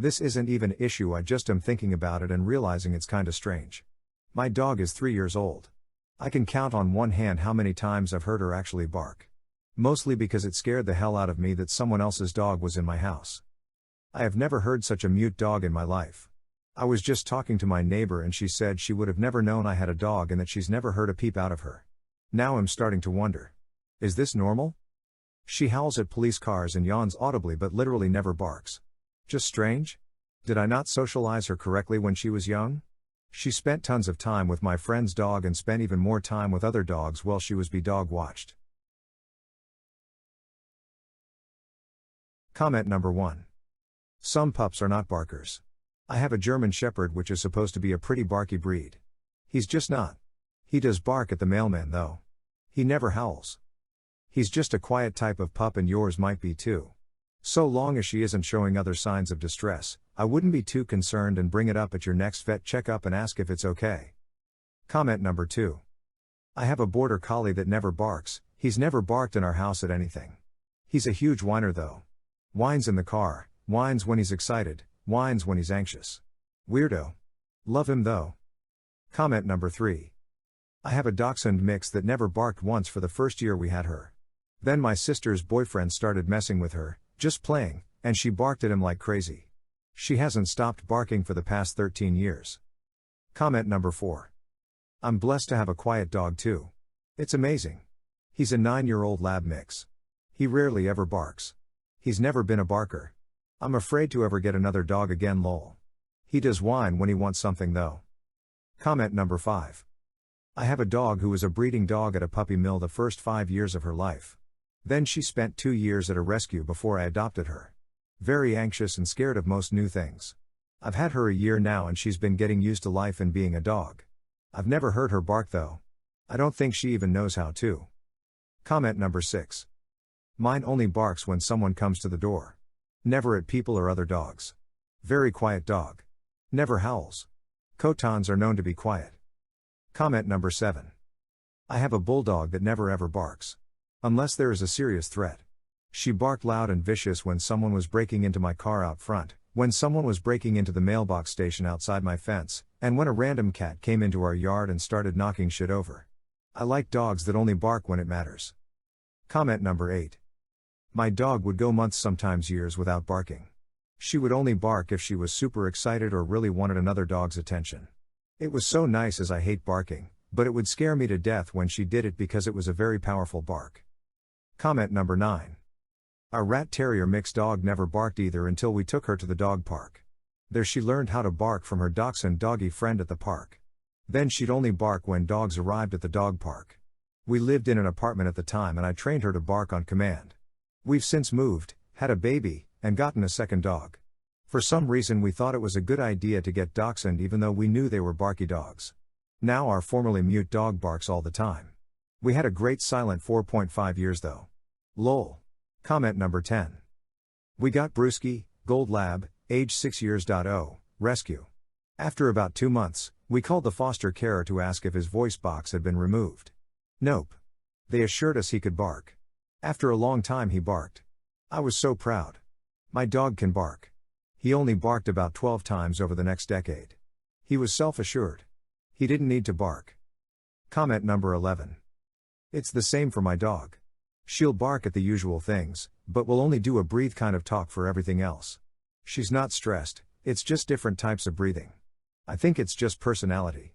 This isn't even an issue, I just am thinking about it and realizing it's kinda strange. My dog is 3 years old. I can count on one hand how many times I've heard her actually bark. Mostly because it scared the hell out of me that someone else's dog was in my house. I have never heard such a mute dog in my life. I was just talking to my neighbor and she said she would have never known I had a dog and that she's never heard a peep out of her. Now I'm starting to wonder. Is this normal? She howls at police cars and yawns audibly but literally never barks. Just strange? Did I not socialize her correctly when she was young? She spent tons of time with my friend's dog and spent even more time with other dogs while she was dog watched. Comment number 1. Some pups are not barkers. I have a German Shepherd which is supposed to be a pretty barky breed. He's just not. He does bark at the mailman though. He never howls. He's just a quiet type of pup and yours might be too. So long as she isn't showing other signs of distress, I wouldn't be too concerned and bring it up at your next vet checkup and ask if it's okay. Comment number 2. I have a border collie that never barks. He's never barked in our house at anything. He's a huge whiner though. Whines in the car, whines when he's excited, whines when he's anxious. Weirdo. Love him though. Comment number 3. I have a dachshund mix that never barked once for the first year we had her. Then my sister's boyfriend started messing with her, just playing, and she barked at him like crazy. She hasn't stopped barking for the past 13 years. Comment number 4. I'm blessed to have a quiet dog too. It's amazing. He's a 9-year-old lab mix. He rarely ever barks. He's never been a barker. I'm afraid to ever get another dog again lol. He does whine when he wants something though. Comment number 5. I have a dog who was a breeding dog at a puppy mill the first 5 years of her life. Then she spent 2 years at a rescue before I adopted her. Very anxious and scared of most new things. I've had her a year now and she's been getting used to life and being a dog. I've never heard her bark though. I don't think she even knows how to. Comment number 6. Mine only barks when someone comes to the door. Never at people or other dogs. Very quiet dog. Never howls. Khotans are known to be quiet. Comment number 7. I have a bulldog that never ever barks. Unless there is a serious threat. She barked loud and vicious when someone was breaking into my car out front, when someone was breaking into the mailbox station outside my fence, and when a random cat came into our yard and started knocking shit over. I like dogs that only bark when it matters. Comment number 8. My dog would go months, sometimes years, without barking. She would only bark if she was super excited or really wanted another dog's attention. It was so nice, as I hate barking, but it would scare me to death when she did it because it was a very powerful bark. Comment number 9. Our rat terrier mixed dog never barked either until we took her to the dog park. There she learned how to bark from her dachshund doggy friend at the park. Then she'd only bark when dogs arrived at the dog park. We lived in an apartment at the time and I trained her to bark on command. We've since moved, had a baby, and gotten a second dog. For some reason we thought it was a good idea to get dachshund even though we knew they were barky dogs. Now our formerly mute dog barks all the time. We had a great silent 4.5 years though. Lol. Comment number 10. We got Brewski, Gold Lab, age 6 years. Rescue. After about 2 months, we called the foster carer to ask if his voice box had been removed. Nope. They assured us he could bark. After a long time he barked. I was so proud. My dog can bark. He only barked about 12 times over the next decade. He was self-assured. He didn't need to bark. Comment number 11. It's the same for my dog. She'll bark at the usual things, but will only do a breathe kind of talk for everything else. She's not stressed, it's just different types of breathing. I think it's just personality.